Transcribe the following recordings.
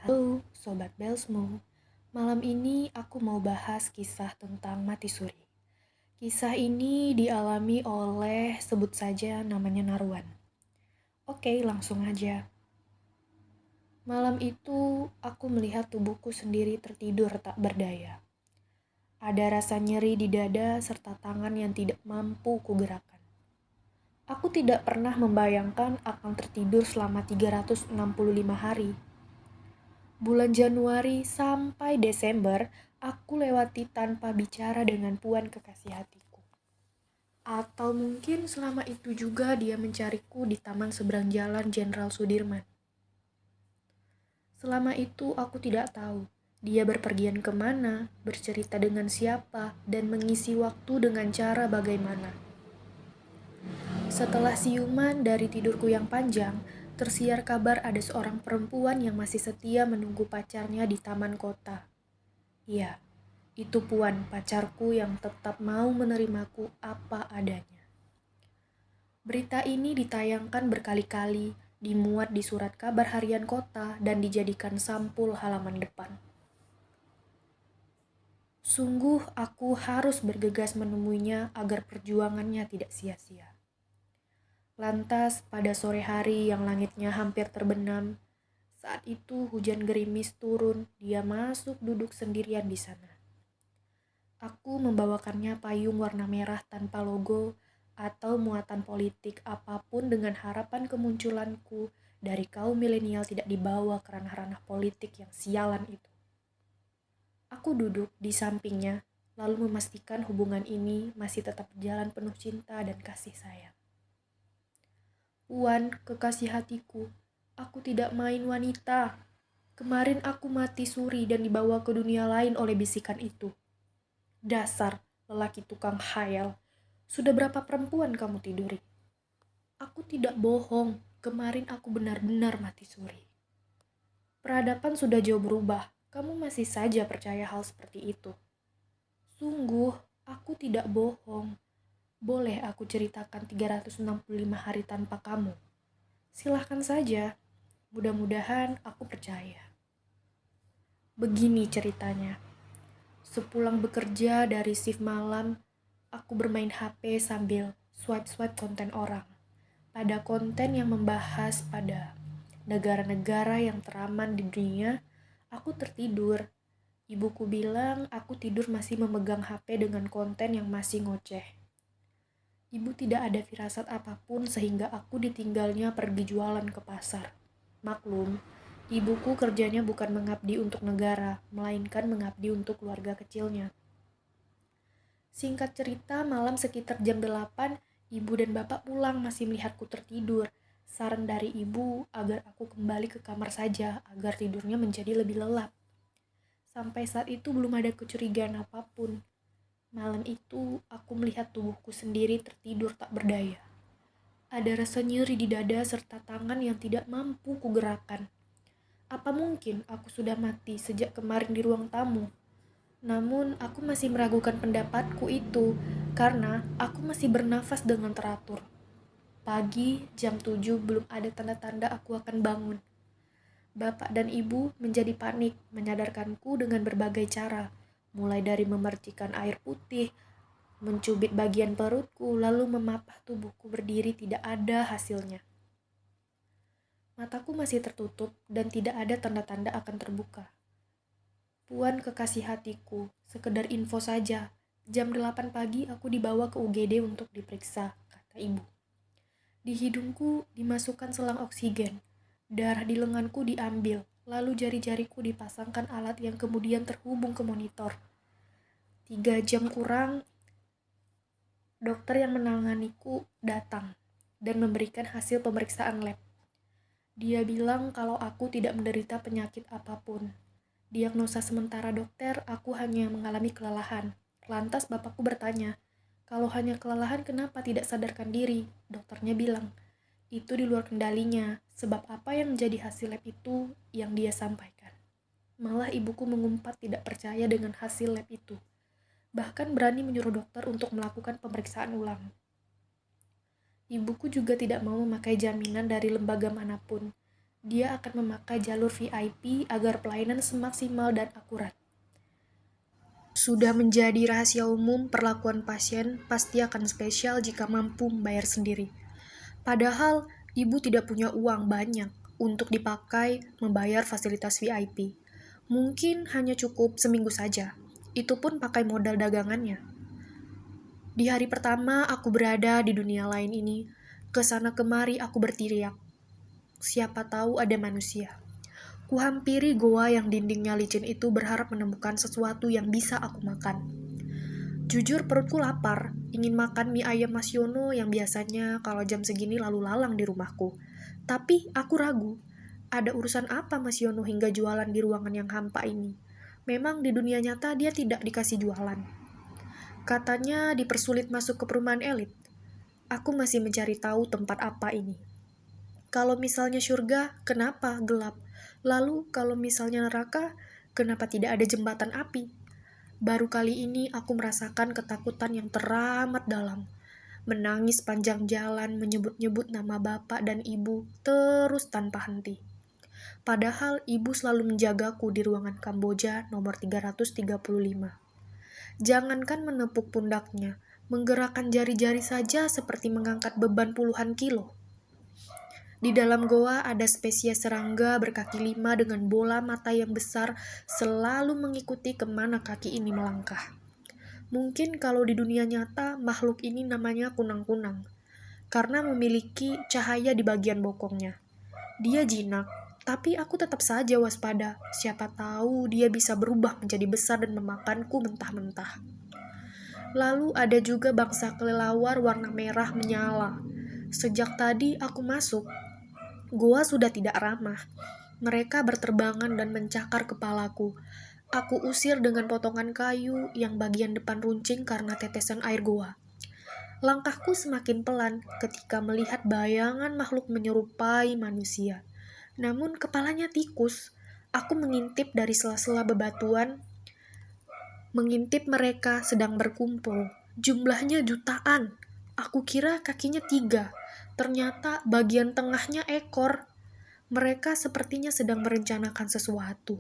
Halo, Sobat Belsmo. Malam ini aku mau bahas kisah tentang mati suri. Kisah ini dialami oleh, sebut saja namanya Narwan. Oke, langsung aja. Malam itu, aku melihat tubuhku sendiri tertidur tak berdaya. Ada rasa nyeri di dada serta tangan yang tidak mampu kugerakkan. Aku tidak pernah membayangkan akan tertidur selama 365 hari. Bulan Januari sampai Desember, aku lewati tanpa bicara dengan Puan kekasih hatiku. Atau mungkin selama itu juga dia mencariku di taman seberang jalan Jenderal Sudirman. Selama itu aku tidak tahu dia berpergian kemana, bercerita dengan siapa, dan mengisi waktu dengan cara bagaimana. Setelah siuman dari tidurku yang panjang, tersiar kabar ada seorang perempuan yang masih setia menunggu pacarnya di taman kota. Iya, itu Puan, pacarku yang tetap mau menerimaku apa adanya. Berita ini ditayangkan berkali-kali, dimuat di surat kabar harian kota, dan dijadikan sampul halaman depan. Sungguh aku harus bergegas menemuinya agar perjuangannya tidak sia-sia. Lantas pada sore hari yang langitnya hampir terbenam, saat itu hujan gerimis turun, dia masuk duduk sendirian di sana. Aku membawakannya payung warna merah tanpa logo atau muatan politik apapun dengan harapan kemunculanku dari kaum milenial tidak dibawa ke ranah-ranah politik yang sialan itu. Aku duduk di sampingnya, lalu memastikan hubungan ini masih tetap berjalan penuh cinta dan kasih sayang. Puan, kekasih hatiku, aku tidak main wanita. Kemarin aku mati suri dan dibawa ke dunia lain oleh bisikan itu. Dasar lelaki tukang khayal. Sudah berapa perempuan kamu tiduri? Aku tidak bohong, kemarin aku benar-benar mati suri. Peradaban sudah jauh berubah, kamu masih saja percaya hal seperti itu. Sungguh, aku tidak bohong. Boleh aku ceritakan 365 hari tanpa kamu? Silahkan saja, mudah-mudahan aku percaya. Begini ceritanya. Sepulang bekerja dari shift malam, aku bermain HP sambil swipe-swipe konten orang. Pada konten yang membahas pada negara-negara yang teraman di dunia, aku tertidur. Ibuku bilang aku tidur masih memegang HP dengan konten yang masih ngoceh. Ibu tidak ada firasat apapun sehingga aku ditinggalnya pergi jualan ke pasar. Maklum, ibuku kerjanya bukan mengabdi untuk negara, melainkan mengabdi untuk keluarga kecilnya. Singkat cerita, malam sekitar jam 8, ibu dan bapak pulang masih melihatku tertidur. Saran dari ibu agar aku kembali ke kamar saja agar tidurnya menjadi lebih lelap. Sampai saat itu belum ada kecurigaan apapun. Malam itu, aku melihat tubuhku sendiri tertidur tak berdaya. Ada rasa nyeri di dada serta tangan yang tidak mampu kugerakkan. Apa mungkin aku sudah mati sejak kemarin di ruang tamu? Namun, aku masih meragukan pendapatku itu karena aku masih bernafas dengan teratur. Pagi, jam 7 belum ada tanda-tanda aku akan bangun. Bapak dan ibu menjadi panik menyadarkanku dengan berbagai cara, mulai dari memercikan air putih, mencubit bagian perutku, lalu memapah tubuhku berdiri tidak ada hasilnya. Mataku masih tertutup dan tidak ada tanda-tanda akan terbuka. Puan kekasih hatiku, sekedar info saja, jam 8 pagi aku dibawa ke UGD untuk diperiksa, kata ibu. Di hidungku dimasukkan selang oksigen. Darah di lenganku diambil, lalu jari-jariku dipasangkan alat yang kemudian terhubung ke monitor. 3 jam kurang, dokter yang menanganiku datang dan memberikan hasil pemeriksaan lab. Dia bilang kalau aku tidak menderita penyakit apapun. Diagnosa sementara dokter, aku hanya mengalami kelelahan. Lantas bapakku bertanya, kalau hanya kelelahan kenapa tidak sadarkan diri? Dokternya bilang, itu di luar kendalinya, sebab apa yang menjadi hasil lab itu yang dia sampaikan. Malah ibuku mengumpat tidak percaya dengan hasil lab itu. Bahkan berani menyuruh dokter untuk melakukan pemeriksaan ulang. Ibuku juga tidak mau memakai jaminan dari lembaga manapun. Dia akan memakai jalur VIP agar pelayanan semaksimal dan akurat. Sudah menjadi rahasia umum, perlakuan pasien pasti akan spesial jika mampu membayar sendiri. Padahal, ibu tidak punya uang banyak untuk dipakai membayar fasilitas VIP. Mungkin hanya cukup seminggu saja. Itu pun pakai modal dagangannya. Di hari pertama aku berada di dunia lain ini, kesana kemari aku berteriak. Siapa tahu ada manusia. Kuhampiri goa yang dindingnya licin itu berharap menemukan sesuatu yang bisa aku makan. Jujur perutku lapar, ingin makan mie ayam Mas Yono yang biasanya kalau jam segini lalu lalang di rumahku. Tapi aku ragu, ada urusan apa Mas Yono hingga jualan di ruangan yang hampa ini? Memang di dunia nyata dia tidak dikasih jualan. Katanya dipersulit masuk ke perumahan elit. Aku masih mencari tahu tempat apa ini. Kalau misalnya surga, kenapa gelap? Lalu kalau misalnya neraka, kenapa tidak ada jembatan api? Baru kali ini aku merasakan ketakutan yang teramat dalam. Menangis panjang jalan, menyebut-nyebut nama bapak dan ibu, terus tanpa henti. Padahal ibu selalu menjagaku di ruangan Kamboja nomor 335. Jangankan menepuk pundaknya, menggerakkan jari-jari saja seperti mengangkat beban puluhan kilo. Di dalam goa ada spesies serangga berkaki 5 dengan bola mata yang besar selalu mengikuti kemana kaki ini melangkah. Mungkin kalau di dunia nyata makhluk ini namanya kunang-kunang, karena memiliki cahaya di bagian bokongnya. Dia jinak, tapi aku tetap saja waspada. Siapa tahu dia bisa berubah menjadi besar dan memakanku mentah-mentah. Lalu ada juga bangsa kelelawar warna merah menyala. Sejak tadi aku masuk, goa sudah tidak ramah. Mereka berterbangan dan mencakar kepalaku. Aku usir dengan potongan kayu yang bagian depan runcing karena tetesan air goa. Langkahku semakin pelan ketika melihat bayangan makhluk menyerupai manusia. Namun kepalanya tikus. Aku mengintip dari sela-sela bebatuan, mengintip mereka sedang berkumpul. Jumlahnya jutaan. Aku kira kakinya 3. Ternyata bagian tengahnya ekor. Mereka sepertinya sedang merencanakan sesuatu.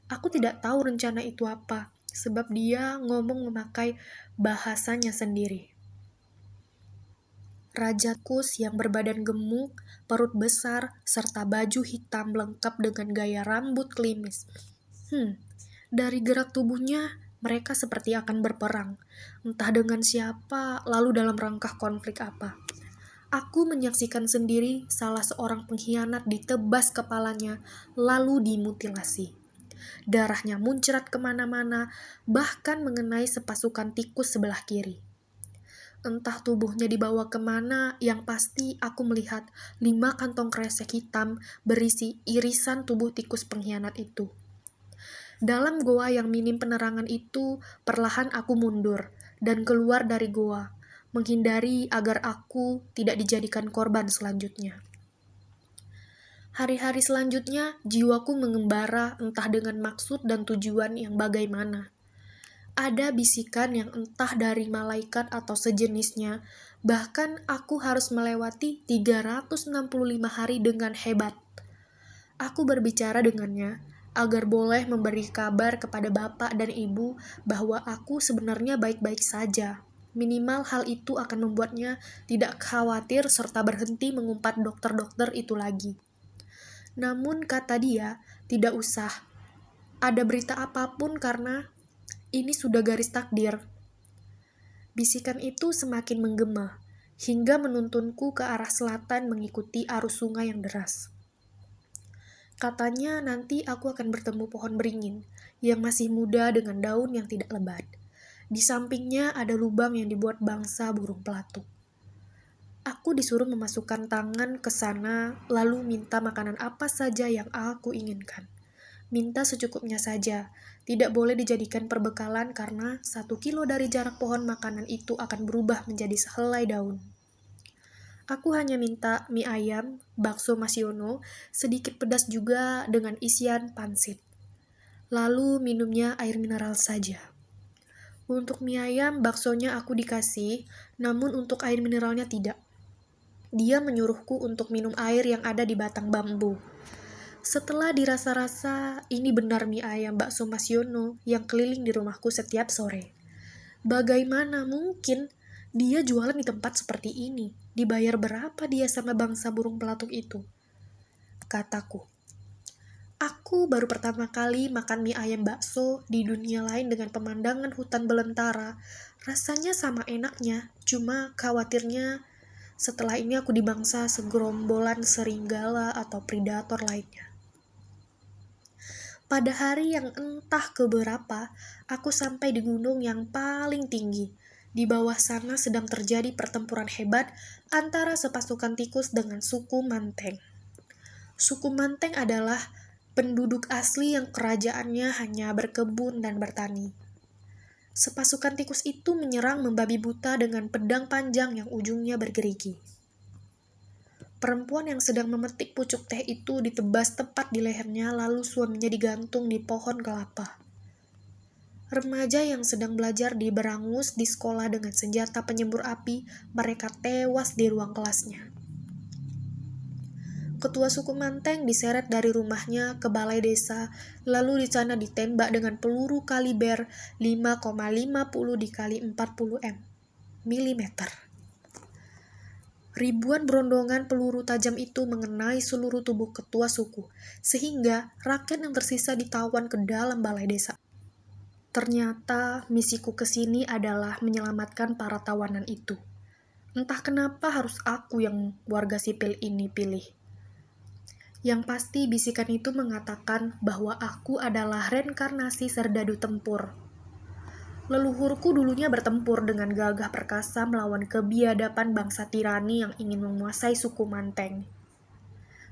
Aku tidak tahu rencana itu apa, sebab dia ngomong memakai bahasanya sendiri. Raja tikus yang berbadan gemuk, perut besar, serta baju hitam lengkap dengan gaya rambut klimis. Dari gerak tubuhnya, mereka seperti akan berperang. Entah dengan siapa, lalu dalam rangka konflik apa. Aku menyaksikan sendiri salah seorang pengkhianat ditebas kepalanya, lalu dimutilasi. Darahnya muncrat kemana-mana, bahkan mengenai sepasukan tikus sebelah kiri. Entah tubuhnya dibawa kemana, yang pasti aku melihat 5 kantong kresek hitam berisi irisan tubuh tikus pengkhianat itu. Dalam goa yang minim penerangan itu, perlahan aku mundur dan keluar dari goa, menghindari agar aku tidak dijadikan korban selanjutnya. Hari-hari selanjutnya, jiwaku mengembara entah dengan maksud dan tujuan yang bagaimana. Ada bisikan yang entah dari malaikat atau sejenisnya, bahkan aku harus melewati 365 hari dengan hebat. Aku berbicara dengannya, agar boleh memberi kabar kepada bapak dan ibu bahwa aku sebenarnya baik-baik saja. Minimal hal itu akan membuatnya tidak khawatir serta berhenti mengumpat dokter-dokter itu lagi. Namun kata dia, tidak usah ada berita apapun karena ini sudah garis takdir. Bisikan itu semakin menggema, hingga menuntunku ke arah selatan mengikuti arus sungai yang deras. Katanya nanti aku akan bertemu pohon beringin yang masih muda dengan daun yang tidak lebat. Di sampingnya ada lubang yang dibuat bangsa burung pelatuk. Aku disuruh memasukkan tangan ke sana lalu minta makanan apa saja yang aku inginkan. Minta secukupnya saja, tidak boleh dijadikan perbekalan karena 1 kilo dari jarak pohon makanan itu akan berubah menjadi sehelai daun. Aku hanya minta mie ayam, bakso Mas Yono, sedikit pedas juga dengan isian pansit. Lalu minumnya air mineral saja. Untuk mie ayam, baksonya aku dikasih, namun untuk air mineralnya tidak. Dia menyuruhku untuk minum air yang ada di batang bambu. Setelah dirasa-rasa, ini benar mie ayam bakso Mas Yono yang keliling di rumahku setiap sore. Bagaimana mungkin dia jualan di tempat seperti ini? Dibayar berapa dia sama bangsa burung pelatuk itu? Kataku. Aku baru pertama kali makan mie ayam bakso di dunia lain dengan pemandangan hutan belantara. Rasanya sama enaknya, cuma khawatirnya setelah ini aku dibangsa segerombolan serigala atau predator lainnya. Pada hari yang entah keberapa, aku sampai di gunung yang paling tinggi. Di bawah sana sedang terjadi pertempuran hebat antara sepasukan tikus dengan suku Manteng. Suku Manteng adalah penduduk asli yang kerajaannya hanya berkebun dan bertani. Sepasukan tikus itu menyerang membabi buta dengan pedang panjang yang ujungnya bergerigi. Perempuan yang sedang memetik pucuk teh itu ditebas tepat di lehernya, lalu suaminya digantung di pohon kelapa. Remaja yang sedang belajar di berangus di sekolah dengan senjata penyembur api, mereka tewas di ruang kelasnya. Ketua suku Manteng diseret dari rumahnya ke balai desa, lalu di sana ditembak dengan peluru kaliber 5,50 dikali 40 mm. Ribuan berondongan peluru tajam itu mengenai seluruh tubuh ketua suku, sehingga rakyat yang tersisa ditawan ke dalam balai desa. Ternyata misiku ke sini adalah menyelamatkan para tawanan itu. Entah kenapa harus aku yang warga sipil ini pilih. Yang pasti bisikan itu mengatakan bahwa aku adalah reinkarnasi serdadu tempur. Leluhurku dulunya bertempur dengan gagah perkasa melawan kebiadaban bangsa tirani yang ingin menguasai suku Manteng.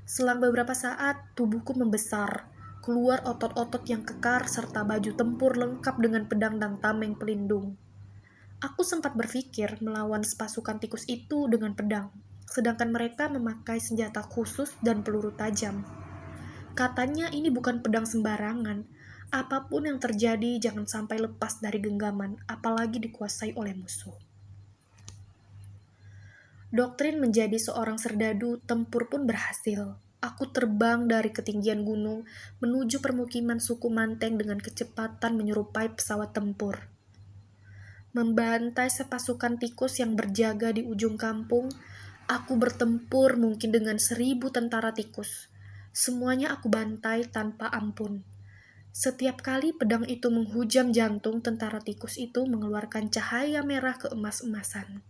Selang beberapa saat, tubuhku membesar, keluar otot-otot yang kekar serta baju tempur lengkap dengan pedang dan tameng pelindung. Aku sempat berpikir melawan sepasukan tikus itu dengan pedang, sedangkan mereka memakai senjata khusus dan peluru tajam. Katanya ini bukan pedang sembarangan. Apapun yang terjadi jangan sampai lepas dari genggaman, apalagi dikuasai oleh musuh. Doktrin menjadi seorang serdadu tempur pun berhasil. Aku terbang dari ketinggian gunung menuju permukiman suku Manteng dengan kecepatan menyerupai pesawat tempur. Membantai sepasukan tikus yang berjaga di ujung kampung, aku bertempur mungkin dengan 1.000 tentara tikus. Semuanya aku bantai tanpa ampun. Setiap kali pedang itu menghujam jantung tentara tikus itu mengeluarkan cahaya merah keemas-emasan.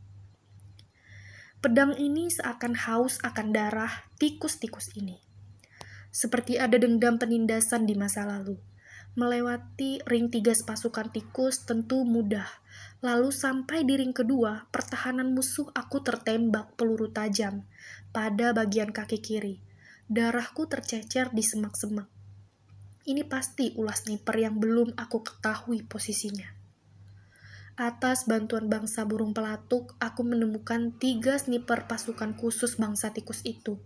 Pedang ini seakan haus akan darah tikus-tikus ini. Seperti ada dendam penindasan di masa lalu. Melewati ring 3 pasukan tikus tentu mudah. Lalu sampai di ring kedua, pertahanan musuh aku tertembak peluru tajam pada bagian kaki kiri. Darahku tercecer di semak-semak. Ini pasti ulah sniper yang belum aku ketahui posisinya. Atas bantuan bangsa burung pelatuk, aku menemukan 3 sniper pasukan khusus bangsa tikus itu.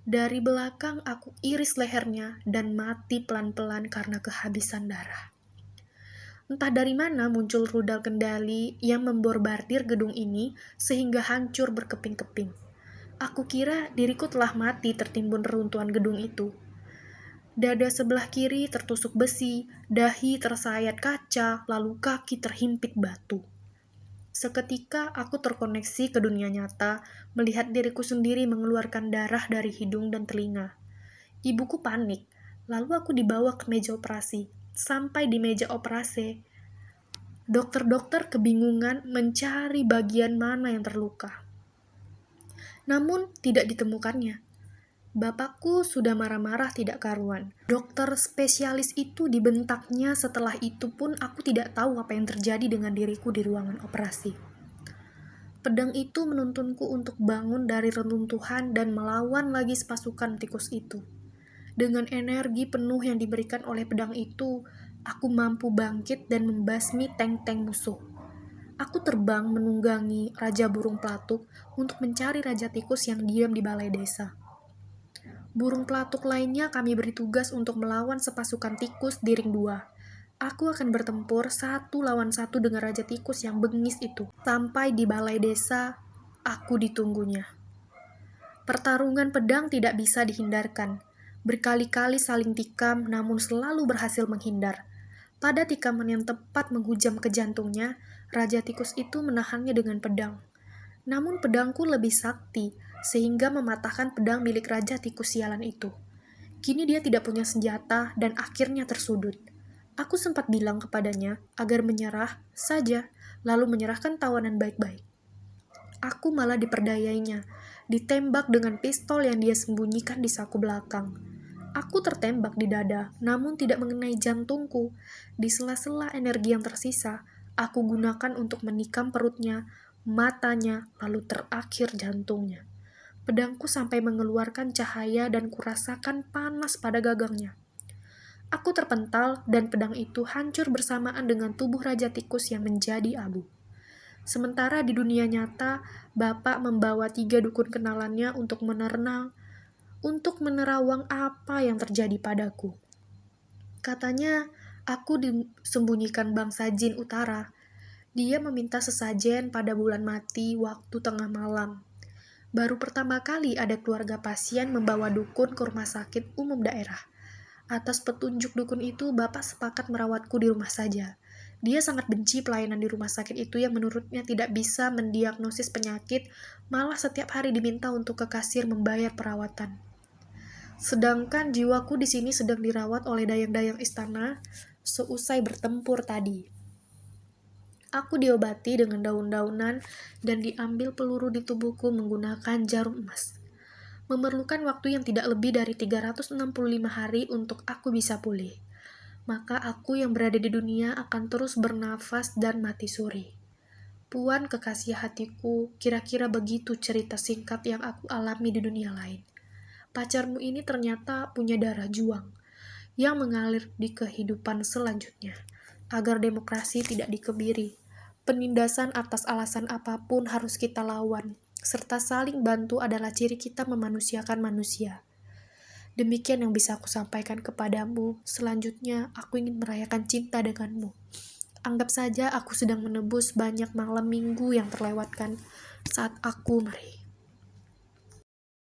Dari belakang aku iris lehernya dan mati pelan-pelan karena kehabisan darah. Entah dari mana muncul rudal kendali yang memborbardir gedung ini sehingga hancur berkeping-keping. Aku kira diriku telah mati tertimbun reruntuhan gedung itu. Dada sebelah kiri tertusuk besi, dahi tersayat kaca, lalu kaki terhimpit batu. Seketika aku terkoneksi ke dunia nyata, melihat diriku sendiri mengeluarkan darah dari hidung dan telinga. Ibuku panik, lalu aku dibawa ke meja operasi. Sampai di meja operasi, dokter-dokter kebingungan mencari bagian mana yang terluka. Namun tidak ditemukannya. Bapakku sudah marah-marah tidak karuan. Dokter spesialis itu dibentaknya. Setelah itu pun aku tidak tahu apa yang terjadi dengan diriku di ruangan operasi. Pedang itu menuntunku untuk bangun dari reruntuhan dan melawan lagi sepasukan tikus itu. Dengan energi penuh yang diberikan oleh pedang itu, aku mampu bangkit dan membasmi tank-tank musuh. Aku terbang menunggangi Raja Burung Pelatuk untuk mencari Raja Tikus yang diam di balai desa. Burung pelatuk lainnya kami beri tugas untuk melawan sepasukan tikus di ring 2. Aku akan bertempur 1 lawan 1 dengan Raja Tikus yang bengis itu. Sampai di balai desa, aku ditunggunya. Pertarungan pedang tidak bisa dihindarkan. Berkali-kali saling tikam namun selalu berhasil menghindar. Pada tikaman yang tepat menghujam ke jantungnya, Raja Tikus itu menahannya dengan pedang. Namun pedangku lebih sakti, sehingga mematahkan pedang milik Raja Tikus sialan itu. Kini dia tidak punya senjata dan akhirnya tersudut. Aku sempat bilang kepadanya agar menyerah saja, lalu menyerahkan tawanan baik-baik. Aku malah diperdayainya, ditembak dengan pistol yang dia sembunyikan di saku belakang. Aku tertembak di dada, namun tidak mengenai jantungku. Di sela-sela energi yang tersisa, aku gunakan untuk menikam perutnya, matanya, lalu terakhir jantungnya. Pedangku sampai mengeluarkan cahaya dan kurasakan panas pada gagangnya. Aku terpental dan pedang itu hancur bersamaan dengan tubuh Raja Tikus yang menjadi abu. Sementara di dunia nyata, Bapak membawa 3 dukun kenalannya untuk menerawang apa yang terjadi padaku. Katanya, aku disembunyikan bangsa jin utara. Dia meminta sesajen pada bulan mati waktu tengah malam. Baru pertama kali ada keluarga pasien membawa dukun ke rumah sakit umum daerah. Atas petunjuk dukun itu, Bapak sepakat merawatku di rumah saja. Dia sangat benci pelayanan di rumah sakit itu yang menurutnya tidak bisa mendiagnosis penyakit, malah setiap hari diminta untuk ke kasir membayar perawatan. Sedangkan jiwaku di sini sedang dirawat oleh dayang-dayang istana seusai bertempur tadi. Aku diobati dengan daun-daunan dan diambil peluru di tubuhku menggunakan jarum emas. Memerlukan waktu yang tidak lebih dari 365 hari untuk aku bisa pulih. Maka aku yang berada di dunia akan terus bernafas dan mati suri. Puan kekasih hatiku, kira-kira begitu cerita singkat yang aku alami di dunia lain. Pacarmu ini ternyata punya darah juang yang mengalir di kehidupan selanjutnya, agar demokrasi tidak dikebiri. Penindasan atas alasan apapun harus kita lawan, serta saling bantu adalah ciri kita memanusiakan manusia. Demikian yang bisa aku sampaikan kepadamu. Selanjutnya, aku ingin merayakan cinta denganmu. Anggap saja aku sedang menebus banyak malam minggu yang terlewatkan saat aku merih.